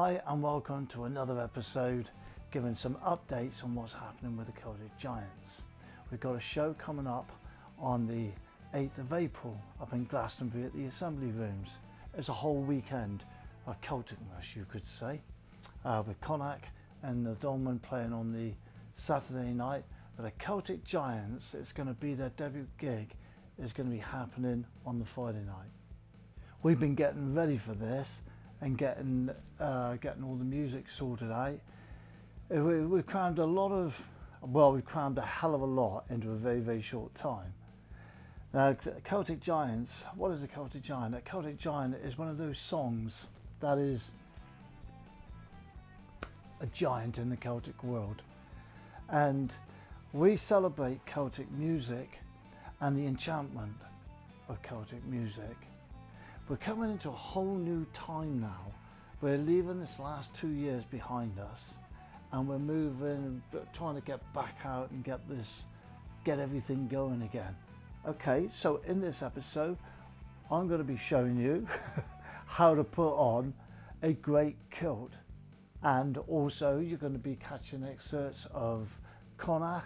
Hi and welcome to another episode giving some updates on what's happening with the Celtic Giants. We've got a show coming up on the 8th of April up in Glastonbury at the Assembly Rooms. It's a whole weekend of Celticness, you could say, with Connach and the Dolmen playing on the Saturday night. But the Celtic Giants, it's going to be their debut gig, is going to be happening on the Friday night. We've been getting ready for this and getting all the music sorted out. We've crammed we've crammed a hell of a lot into a very, very short time. Now, Celtic Giants, what is a Celtic Giant? A Celtic Giant is one of those songs that is a giant in the Celtic world. And we celebrate Celtic music and the enchantment of Celtic music. We're coming into a whole new time now. We're leaving this last 2 years behind us and we're moving, trying to get back out and get everything going again. Okay, so in this episode, I'm going to be showing you how to put on a great kilt. And also you're going to be catching excerpts of Connach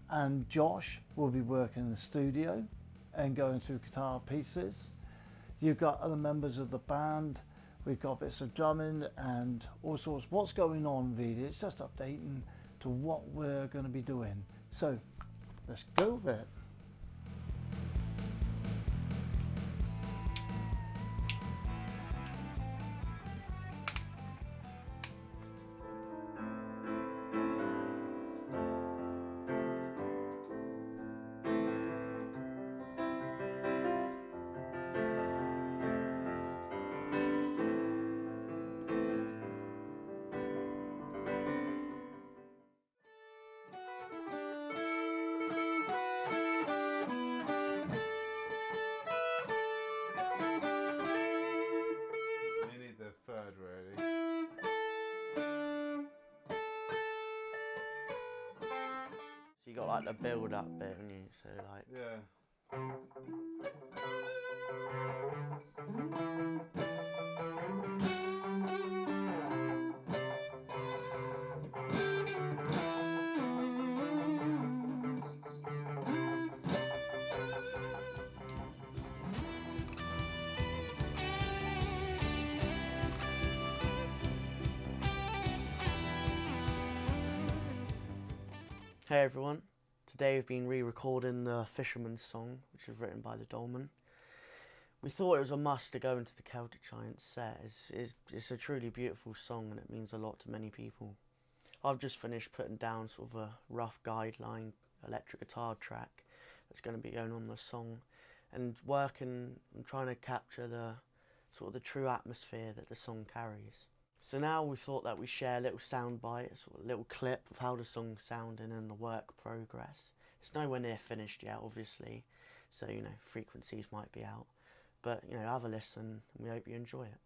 and Josh will be working in the studio and going through guitar pieces. You've got other members of the band, we've got bits of drumming and all sorts. What's going on really, it's just updating to what we're going to be doing. So let's go with it. Third really. So you got like the build up bit, haven't you? So like Yeah. Hey everyone, today we've been re-recording the Fisherman's Song, which was written by the Dolmen. We thought it was a must to go into the Celtic Giants set. It's a truly beautiful song and it means a lot to many people. I've just finished putting down sort of a rough guideline electric guitar track that's going to be going on the song and working and trying to capture the sort of the true atmosphere that the song carries. So now we thought that we share a little soundbite, a sort of little clip of how the song's sounding and the work progress. It's nowhere near finished yet, obviously, so you know frequencies might be out, but you know have a listen and we hope you enjoy it.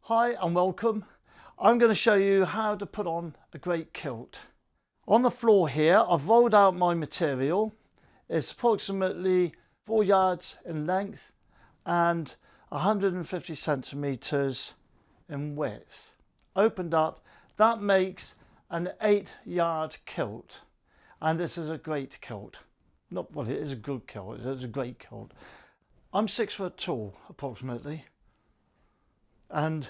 Hi and welcome. I'm going to show you how to put on a great kilt. On the floor here, I've rolled out my material. It's approximately 4 yards in length and 150 centimeters in width. Opened up, that makes an 8-yard kilt. And this is a great kilt. Not, well, it is a good kilt, it's a great kilt. I'm 6 foot tall, approximately. And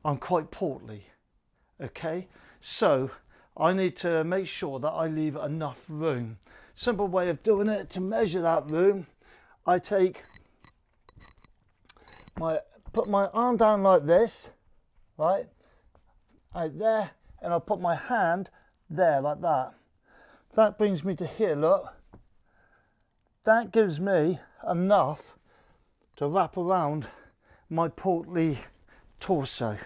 I'm quite portly, okay? So I need to make sure that I leave enough room. Simple way of doing it, to measure that room, I put my arm down like this, right there, and I'll put my hand there like that. That brings me to here, look. That gives me enough to wrap around my portly torso.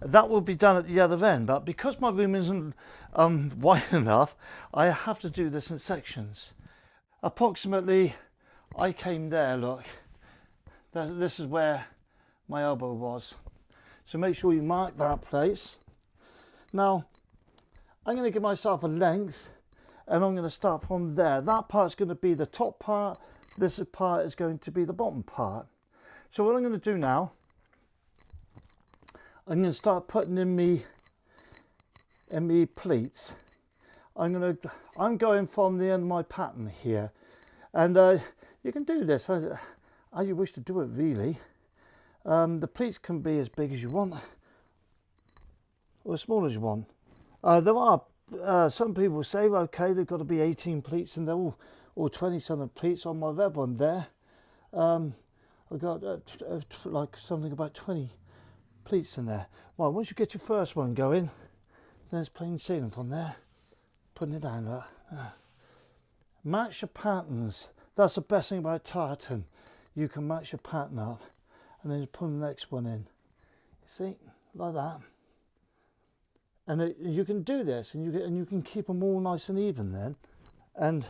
That will be done at the other end, but because my room isn't wide enough, I have to do this in sections. Approximately, I came there, look. This is where my elbow was. So make sure you mark that place. Now, I'm going to give myself a length, and I'm going to start from there. That part's going to be the top part. This part is going to be the bottom part. So what I'm going to do now, I'm going to start putting in me pleats. I'm going from the end of my pattern here, and you can do this how you wish to do it, really. The pleats can be as big as you want or as small as you want. There are some people say, okay, they've got to be 18 pleats, and they're all 20-something pleats. On my red one there, I've got like something about 20 pleats in there. Well, once you get your first one going, then it's plain sailing from there. Putting it down there. Match your patterns. That's the best thing about tartan. You can match your pattern up, and then you put the next one in. You see, like that. And you can do this, and you can keep them all nice and even then. And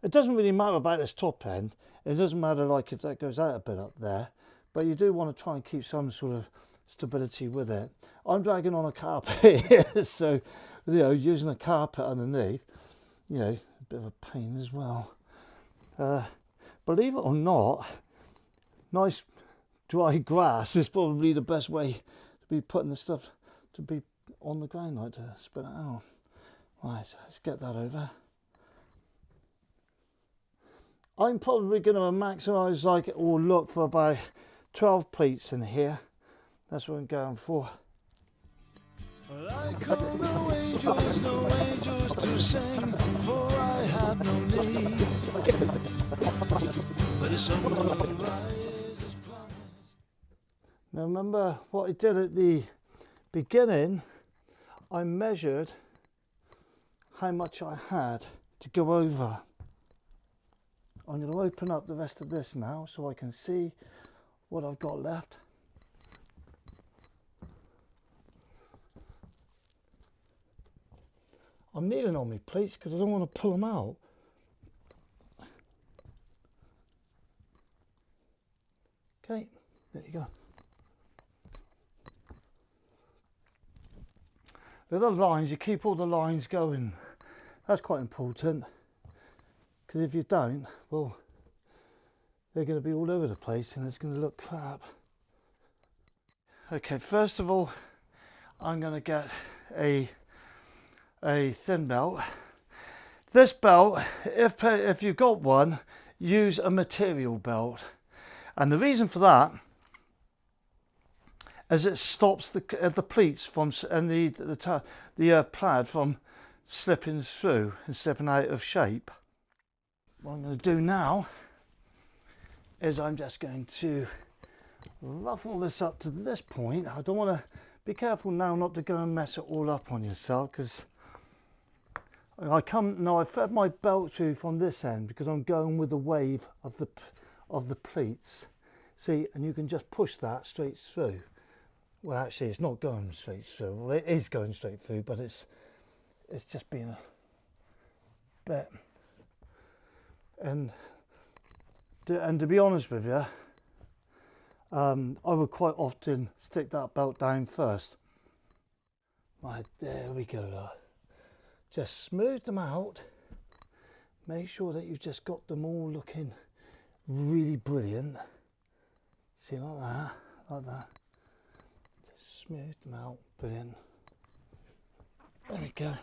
it doesn't really matter about this top end. It doesn't matter like if that goes out a bit up there, but you do want to try and keep some sort of stability with it. I'm dragging on a carpet here, so using a carpet underneath, a bit of a pain as well. Believe it or not, nice dry grass is probably the best way to be putting the stuff to be on the ground, like to spread it out. Right, let's get that over. I'm probably going to maximise or look for about 12 pleats in here. That's what I'm going for. I call no angels to sing, for I have no need. But someone rises. Now remember what I did at the beginning. I measured how much I had to go over. I'm going to open up the rest of this now so I can see what I've got left. I'm kneeling on my pleats because I don't want to pull them out. Okay, there you go. Little lines, you keep all the lines going. That's quite important, because if you don't, well, they're going to be all over the place and it's going to look crap. Okay, first of all, I'm going to get a thin belt. This belt, if you've got one, use a material belt, and the reason for that is it stops the pleats from and the plaid from slipping through and slipping out of shape. What I'm going to do now is I'm just going to ruffle this up to this point. I don't want to be careful now not to go and mess it all up on yourself, because I've fed my belt through from this end because I'm going with the wave of the pleats. See, and you can just push that straight through. Well, actually, it's not going straight through. Well, it is going straight through, but it's just being a bit. And to be honest with you, I would quite often stick that belt down first. Right, there we go. Look. Just smooth them out. Make sure that you've just got them all looking really brilliant. See, like that, like that. Just smooth them out, brilliant. There we go.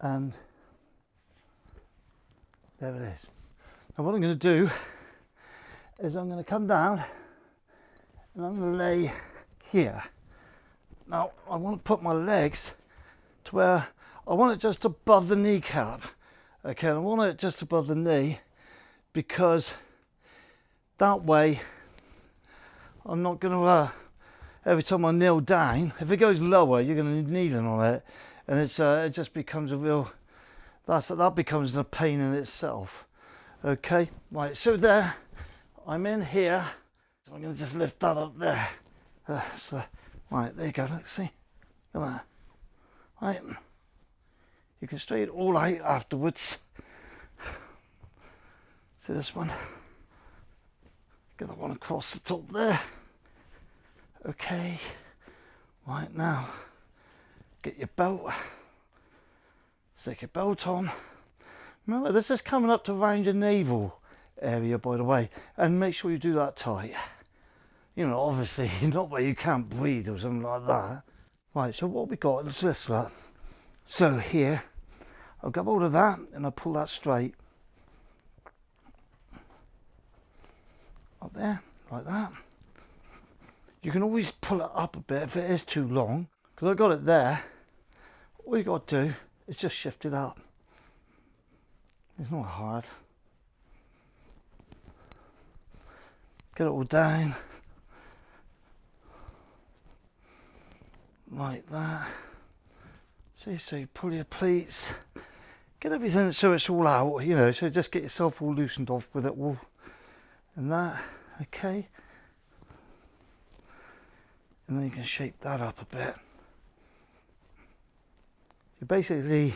And there it is. Now what I'm going to do is I'm going to come down and I'm going to lay here. Now I want to put my legs to where I want it just above the kneecap. Okay, I want it just above the knee because that way I'm not going to, every time I kneel down, if it goes lower, you're going to be kneeling on it, and it's it just becomes a real, that becomes a pain in itself. Okay, right, so there, I'm in here, so I'm going to just lift that up there. So, right, there you go, let's see, look at that. Right, you can straighten it all out afterwards. See this one? Get that one across the top there. Okay, right now, get your belt, stick your belt on. Remember, this is coming up to around your navel area, by the way, and make sure you do that tight. You know, obviously, not where you can't breathe or something like that. Right, so what we got is this, right? So here, I'll grab hold of that and I'll pull that straight. Up there, like that. You can always pull it up a bit if it is too long, because I got it there. All you got to do is just shift it up. It's not hard. Get it all down. Like that. See, so you pull your pleats. Get everything so it's all out, you know, so just get yourself all loosened off with it all. And that, okay. And then you can shape that up a bit. You basically,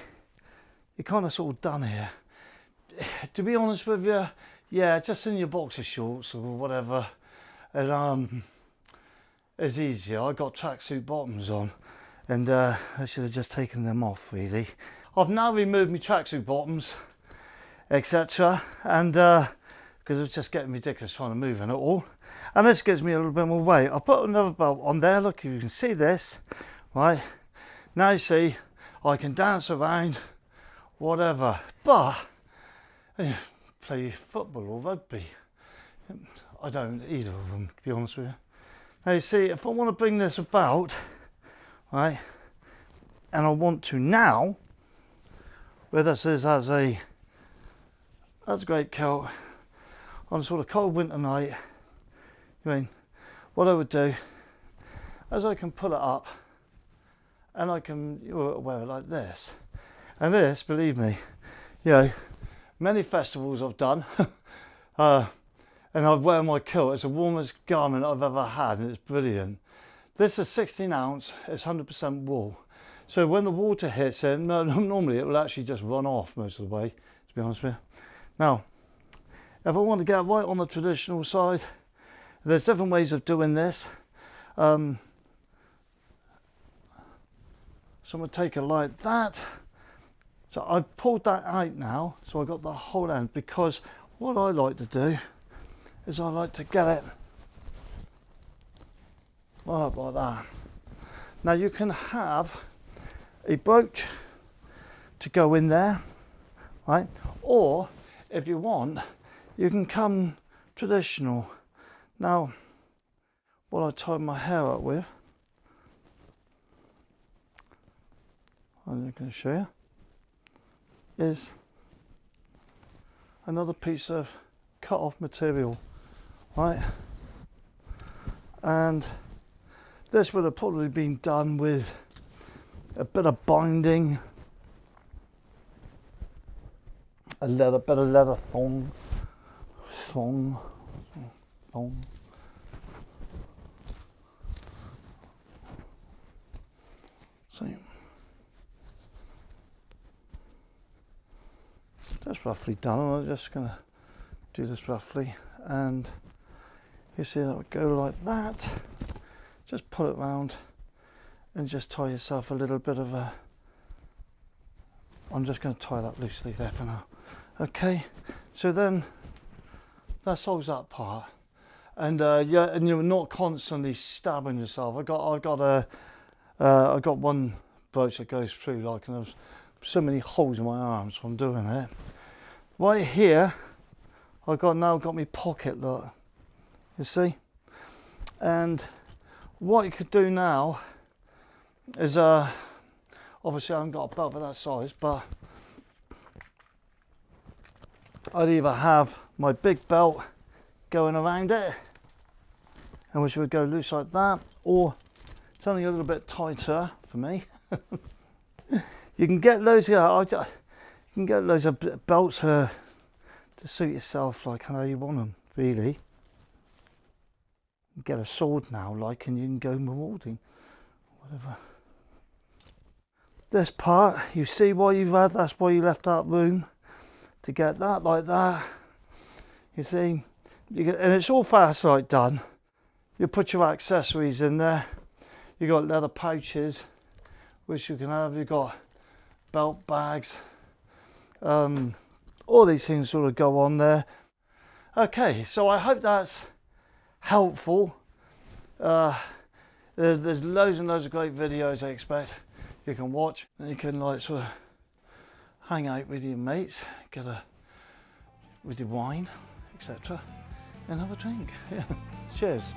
you're kind of sort of done here. To be honest with you, yeah, just in your boxer shorts or whatever, and it's easier. I got tracksuit bottoms on, and I should have just taken them off really. I've now removed my tracksuit bottoms, etc., and because it's just getting ridiculous trying to move in it all. And this gives me a little bit more weight. I'll put another belt on there. Look, you can see this, right? Now you see, I can dance around, whatever. But play football or rugby. I don't either of them, to be honest with you. Now you see, if I want to bring this about, right, and I want to now, where this is as a Great Kilt on a sort of cold winter night. I mean, what I would do is I can pull it up and I can wear it like this. And this, believe me, you know, many festivals I've done, and I wear my kilt. It's the warmest garment I've ever had, and it's brilliant. This is 16 ounce, it's 100% wool. So when the water hits it, normally it will actually just run off most of the way, to be honest with you. Now, if I want to get right on the traditional side, there's different ways of doing this. So I'm going to take it like that. So I've pulled that out now, so I got the whole end, because what I like to do is I like to get it right up like that. Now you can have a brooch to go in there, right? Or if you want, you can come traditional. Now, what I tied my hair up with, I'm going to show you, is another piece of cut off material, right? And this would have probably been done with a bit of binding, a bit of leather thong. So that's roughly done. I'm just going to do this roughly, and you see that would go like that. Just pull it round, and just tie yourself a little bit of a, I'm just going to tie that loosely there for now. Okay, so then that solves that part. And yeah, and you're not constantly stabbing yourself. I got one brooch that goes through, like, and there's so many holes in my arms from doing it. Right here, now got my pocket, look, you see. And what you could do now is obviously I haven't got a belt of that size, but I'd either have my big belt going around it, and which would go loose like that, or something a little bit tighter for me. You can get loads of belts to suit yourself, like how you want them, really. You get a sword now, like, and you can go marauding, whatever. This part, you see why you've had, that's why you left that room, to get that like that. You see, and it's all fast like done. You put your accessories in there. You got leather pouches, which you can have. You got belt bags. All these things sort of go on there. Okay, so I hope that's helpful. There's loads and loads of great videos I expect you can watch, and you can like sort of hang out with your mates, with your wine, etc., and have a drink. Yeah. Cheers.